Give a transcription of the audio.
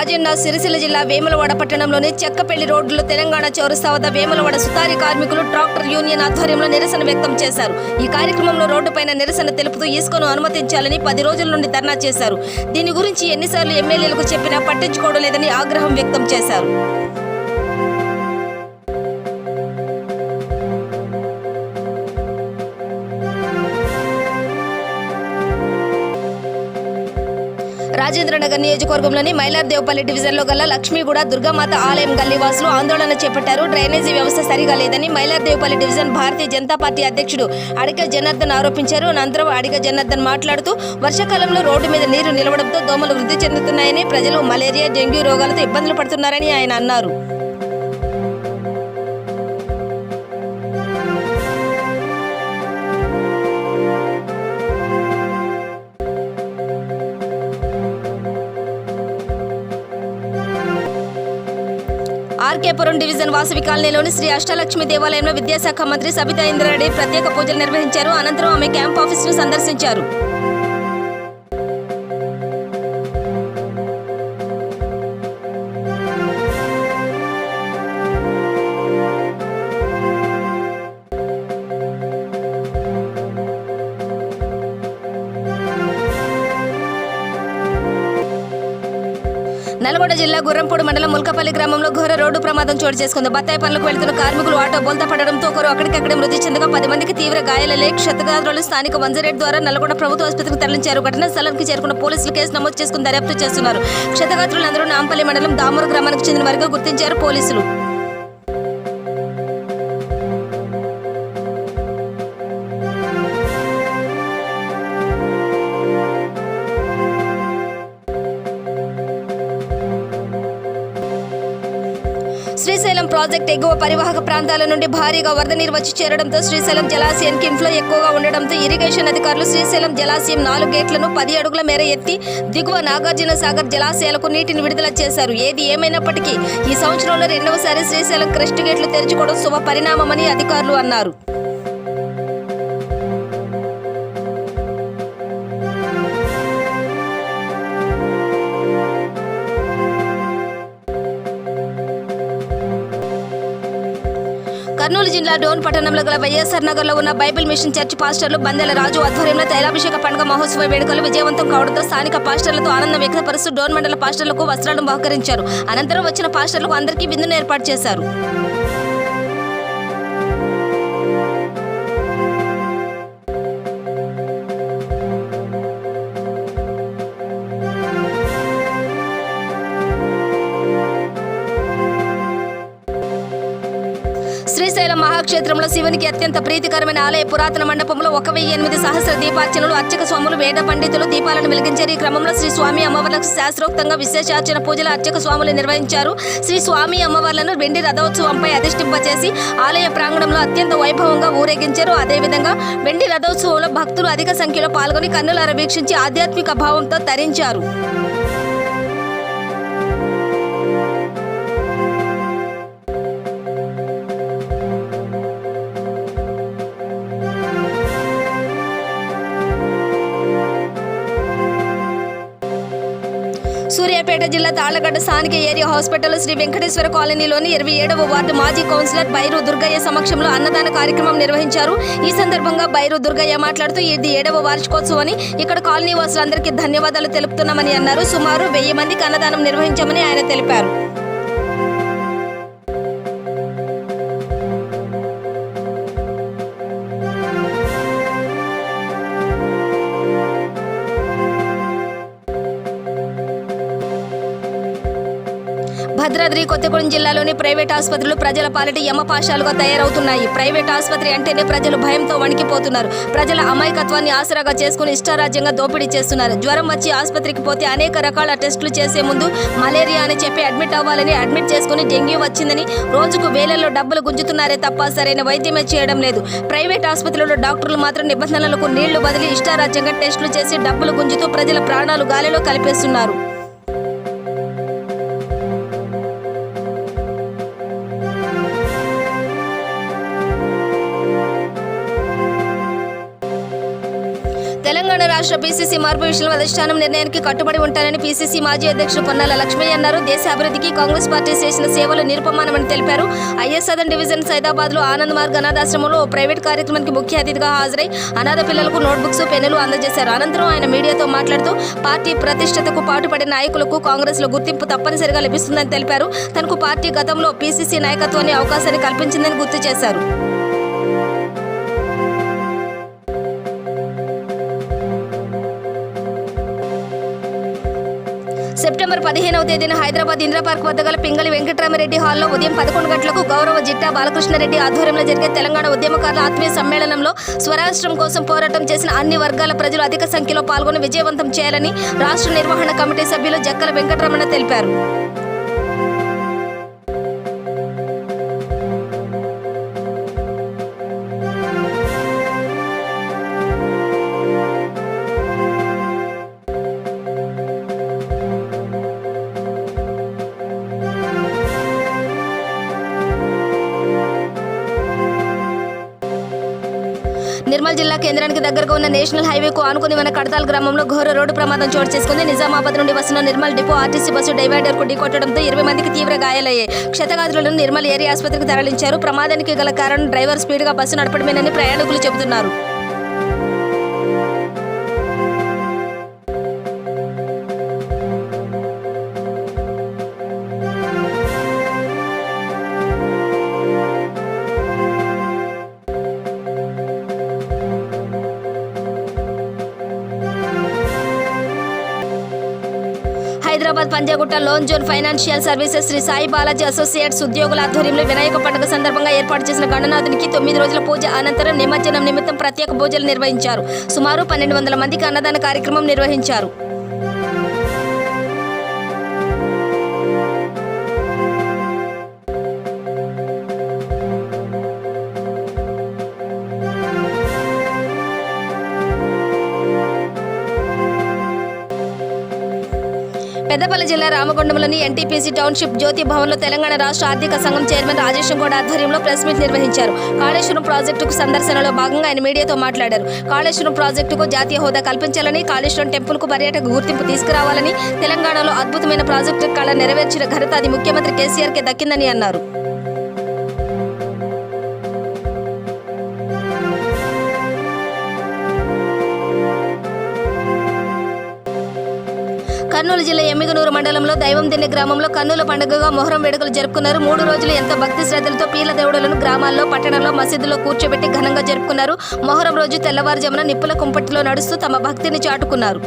రాజన్న సిరిసిల్ల జిల్లా వేములవాడ పట్టణంలోని చెక్కపల్లి రోడ్డులో తెలంగాణ చౌరస్తా వద్ద వేములవాడ సుతారీ కార్మికులు ట్రాక్టర్ యూనియన్ ఆధ్వర్యంలో నిరసన వ్యక్తం చేశారు. ఈ కార్యక్రమంలో రోడ్డుపైన నిరసన తెలుపుతూ ఇసుకను అనుమతించాలని 10 రోజుల నుండి ధర్నా చేశారు. దీని గురించి ఎన్నిసార్లు ఎమ్మెల్యేలకు చెప్పినా పట్టించుకోవడం లేదని ఆగ్రహం వ్యక్తం చేశారు. రాజేంద్రనగర్ నియోజకవర్గంలోని మైలార్దేవపల్లి డివిజన్లో గల లక్ష్మీగూడ దుర్గామాత ఆలయం గల్లీవాసులు ఆందోళన చేపట్టారు. డ్రైనేజీ వ్యవస్థ సరిగా లేదని మైలార్దేవపల్లి డివిజన్ భారతీయ జనతా పార్టీ అధ్యక్షుడు అడిగ జనార్దన్ ఆరోపించారు. అనంతరం అడిగ జనార్దన్ మాట్లాడుతూ వర్షాకాలంలో రోడ్డు మీద నీరు నిలవడంతో దోమలు వృద్ధి చెందుతున్నాయని, ప్రజలు మలేరియా, డెంగ్యూ రోగాలతో ఇబ్బందులు పడుతున్నారని ఆయన అన్నారు. ఆర్కేపురం డివిజన్ వాసవి కాలనీలోని శ్రీ అష్టలక్ష్మి దేవాలయంలో విద్యాశాఖ మంత్రి సబితా ఇంద్రారెడ్డి ప్రత్యేక పూజలు నిర్వహించారు. అనంతరం ఆమె క్యాంప్ ఆఫీసును సందర్శించారు. నల్గొండ జిల్లా గుర్రంపూడి మండలం ముల్కపల్లి గ్రామంలో ఘోర రోడ్డు ప్రమాదం చోటు చేసుకుంది. బత్తాయి పనులకు వెళ్తున్న కార్మికులు ఆటో బోల్తా పడడంతో ఒకరు అక్కడికక్కడే మృతి చెందగా 10 మందికి తీవ్ర గాయాలయ్యాయి. క్షతగాత్రులు స్థానిక 108 ద్వారా నల్గొండ ప్రభుత్వ ఆసుపత్రికి తరలించారు. ఘటనా స్థలానికి చేరుకున్న పోలీసులు కేసు నమోదు చేసుకుని దర్యాప్తు చేస్తున్నారు. క్షతగాత్రులందరూ నాంపల్లి మండలం దామూరు గ్రామానికి చెందిన వారిగా గుర్తించారు పోలీసులు. శ్రీశైలం ప్రాజెక్టు ఎగువ పరివాహక ప్రాంతాల నుండి భారీగా వరద నీరు వచ్చి చేరడంతో శ్రీశైలం జలాశయానికి ఇన్ఫ్లో ఎక్కువగా ఉండడంతో ఇరిగేషన్ అధికారులు శ్రీశైలం జలాశయం 4 గేట్లను 10 అడుగుల మేర ఎత్తి దిగువ నాగార్జున సాగర్ జలాశయాలకు నీటిని విడుదల చేశారు. ఏది ఏమైనప్పటికీ ఈ సంవత్సరంలో 2వసారి శ్రీశైలం క్రెస్ట్ గేట్లు తెరుచుకోవడం శుభ పరిణామమని అధికారులు అన్నారు. కర్నూలు జిల్లా డోన్ పట్టణంలో గల వైఎస్ఆర్ నగర్లో ఉన్న బైబిల్ మిషన్ చర్చ్ పాస్టర్లు బందెల రాజు ఆధ్వర్యంలో తైలాభిషేక పండుగ మహోత్సవ వేడుకలు విజయవంతం కావడంతో స్థానిక పాస్టర్లతో ఆనందం వ్యక్తపరుస్తూ డోన్ మండల పాస్టర్లకు వస్త్రాలను బహుకరించారు. అనంతరం వచ్చిన పాస్టర్లకు అందరికీ విందును ఏర్పాటు చేశారు. శ్రీశైలం మహాక్షేత్రంలో శివునికి అత్యంత ప్రీతికరమైన ఆలయ పురాతన మండపంలో 1008 సహస్ర దీపార్చనలు అర్చక స్వాములు వేద పండితులు దీపాలను వెలిగించారు. ఈ క్రమంలో శ్రీ స్వామి అమ్మవార్లకు శాస్త్రోక్తంగా విశేషార్చన పూజలు అర్చక స్వాములు నిర్వహించారు. శ్రీ స్వామి అమ్మవార్లను వెండి రథోత్సవంపై అధిష్టింపచేసి ఆలయ ప్రాంగణంలో అత్యంత వైభవంగా ఊరేగించారు. అదేవిధంగా వెండి రథోత్సవంలో భక్తులు అధిక సంఖ్యలో పాల్గొని కన్నులార వీక్షించి ఆధ్యాత్మిక భావంతో తరించారు. సూర్యాపేట జిల్లా తాళ్లగడ్డ స్థానిక ఏరియా హాస్పిటల్లో శ్రీ వెంకటేశ్వర కాలనీలోని 27వ వార్డు మాజీ కౌన్సిలర్ బైరు దుర్గయ్య సమక్షంలో అన్నదాన కార్యక్రమం నిర్వహించారు. ఈ సందర్భంగా బైరు దుర్గయ్య మాట్లాడుతూ ఇది 7వ వార్షికోత్సవం అని, ఇక్కడ కాలనీ వాసులందరికీ ధన్యవాదాలు తెలుపుతున్నామని అన్నారు. సుమారు 1000 మందికి అన్నదానం నిర్వహించామని ఆయన తెలిపారు. భద్రాద్రి కొత్తగూడెం జిల్లాలోని ప్రైవేట్ ఆసుపత్రులు ప్రజల పాలిట యమపాశాలుగా తయారవుతున్నాయి. ప్రైవేట్ ఆసుపత్రి అంటేనే ప్రజలు భయంతో వణికిపోతున్నారు. ప్రజల అమాయకత్వాన్ని ఆసరాగా చేసుకుని ఇష్టారాజ్యంగా దోపిడీ చేస్తున్నారు. జ్వరం వచ్చి ఆసుపత్రికి పోతే అనేక రకాల టెస్టులు చేసే ముందు మలేరియా అని చెప్పి అడ్మిట్ అవ్వాలని, అడ్మిట్ చేసుకుని డెంగ్యూ వచ్చిందని రోజుకు వేలల్లో డబ్బులు గుంజుతున్నారే తప్ప సరైన వైద్యమే చేయడం లేదు. ప్రైవేట్ ఆసుపత్రుల్లో డాక్టర్లు మాత్రం నిబంధనలకు నీళ్లు బదిలీ ఇష్టారాజ్యంగా టెస్టులు చేసి డబ్బులు గుంజుతూ ప్రజల ప్రాణాలు గాలిలో కలిపేస్తున్నారు. తెలంగాణ రాష్ట్ర పీసీసీ మార్పు విషయంలో అధిష్టానం నిర్ణయానికి కట్టుబడి ఉంటారని పీసీసీ మాజీ అధ్యక్షుడు పొన్నాల లక్ష్మయ్య అన్నారు. దేశ అభివృద్ధికి కాంగ్రెస్ పార్టీ చేసిన సేవలు నిరుపమానమని తెలిపారు. ఐఎస్ సదన్ డివిజన్ సైదాబాద్లో ఆనంద్ మార్గ్ అనాథాశ్రమంలో ఓ ప్రైవేట్ కార్యక్రమానికి ముఖ్య అతిథిగా హాజరై అనాథ పిల్లలకు నోట్బుక్స్, పెన్నులు అందజేశారు. అనంతరం ఆయన మీడియాతో మాట్లాడుతూ పార్టీ ప్రతిష్టతకు పాటుపడిన నాయకులకు కాంగ్రెస్లో గుర్తింపు తప్పనిసరిగా లభిస్తుందని తెలిపారు. తనకు పార్టీ గతంలో పీసీసీ నాయకత్వాన్ని అవకాశాన్ని కల్పించిందని గుర్తు చేశారు. సెప్టెంబర్ 15వ తేదీన హైదరాబాద్ ఇందిరా పార్క్ వద్ద గల పింగళి వెంకటరామరెడ్డి హాల్లో ఉదయం 11 గంటలకు గౌరవ జిట్టా బాలకృష్ణారెడ్డి ఆధ్వర్యంలో జరిగే తెలంగాణ ఉద్యమకారుల ఆత్మీయ సమ్మేళనంలో స్వరాష్ట్రం కోసం పోరాటం చేసిన అన్ని వర్గాల ప్రజలు అధిక సంఖ్యలో పాల్గొని విజయవంతం చేయాలని రాష్ట్ర నిర్వహణ కమిటీ సభ్యులు జక్కల వెంకటరమణ తెలిపారు. నిర్మల్ జిల్లా కేంద్రానికి దగ్గరగా ఉన్న నేషనల్ హైవేకు ఆనుకుని ఉన్న కడతాల్ గ్రామంలో ఘోర రోడ్డు ప్రమాదం చోటు చేసుకుంది. నిజామాబాద్ నుండి వస్తున్న నిర్మల్ డిపో ఆర్టీసీ బస్సు డివైడర్కు ఢీకొట్టడంతో 20 మందికి తీవ్ర గాయాలయ్యాయి. క్షతగాత్రులను నిర్మల్ ఏరియా ఆసుపత్రికి తరలించారు. ప్రమాదానికి గల కారణం డ్రైవర్ స్పీడ్గా బస్సు నడపడమేనని ప్రయాణికులు చెబుతున్నారు. Hyderabad Panjagutta loan zone financial services Sri Sai Balaji associates ఉద్యోగుల ఆధ్వర్యంలో వినాయక పండుగ సందర్భంగా ఏర్పాటు చేసిన గణనాథునికి 9 రోజుల పూజ అనంతరం నిమజ్జనం నిమిత్తం ప్రత్యేక పూజలు నిర్వహించారు. సుమారు 1200 మందికి అన్నదాన కార్యక్రమం నిర్వహించారు. పెద్దపల్లి జిల్లా రామగుండంలోని ఎన్టీపీసీ టౌన్షిప్ జ్యోతి భవన్లో తెలంగాణ రాష్ట్ర ఆర్థిక సంఘం చైర్మన్ రాజేష్ గౌడ్ ఆధ్వర్యంలో ప్రెస్ మీట్ నిర్వహించారు. కాళేశ్వరం ప్రాజెక్టుకు సందర్శనలో భాగంగా ఆయన మీడియాతో మాట్లాడారు. కాళేశ్వరం ప్రాజెక్టుకు జాతీయ హోదా కల్పించాలని, కాళేశ్వరం టెంపుల్కు పర్యాటక గుర్తింపు తీసుకురావాలని, తెలంగాణలో అద్భుతమైన ప్రాజెక్టు కళ నెరవేర్చిన ఘనత అది ముఖ్యమంత్రి కేసీఆర్కే దక్కిందని అన్నారు. కర్నూలు జిల్లా ఎమ్మిగనూరు మండలంలో దైవందిన్నె గ్రామంలో కన్నుల పండుగగా మొహరం వేడుకలు జరుపుకున్నారు. 3 రోజులు ఎంతో భక్తి శ్రద్ధలతో పీర్ల దేవుడులను గ్రామాల్లో, పట్టణంలో, మసీదులో కూర్చోబెట్టి ఘనంగా జరుపుకున్నారు. మొహరం రోజు తెల్లవారుజామున నిప్పుల కుంపటిలో నడుస్తూ తమ భక్తిని చాటుకున్నారు.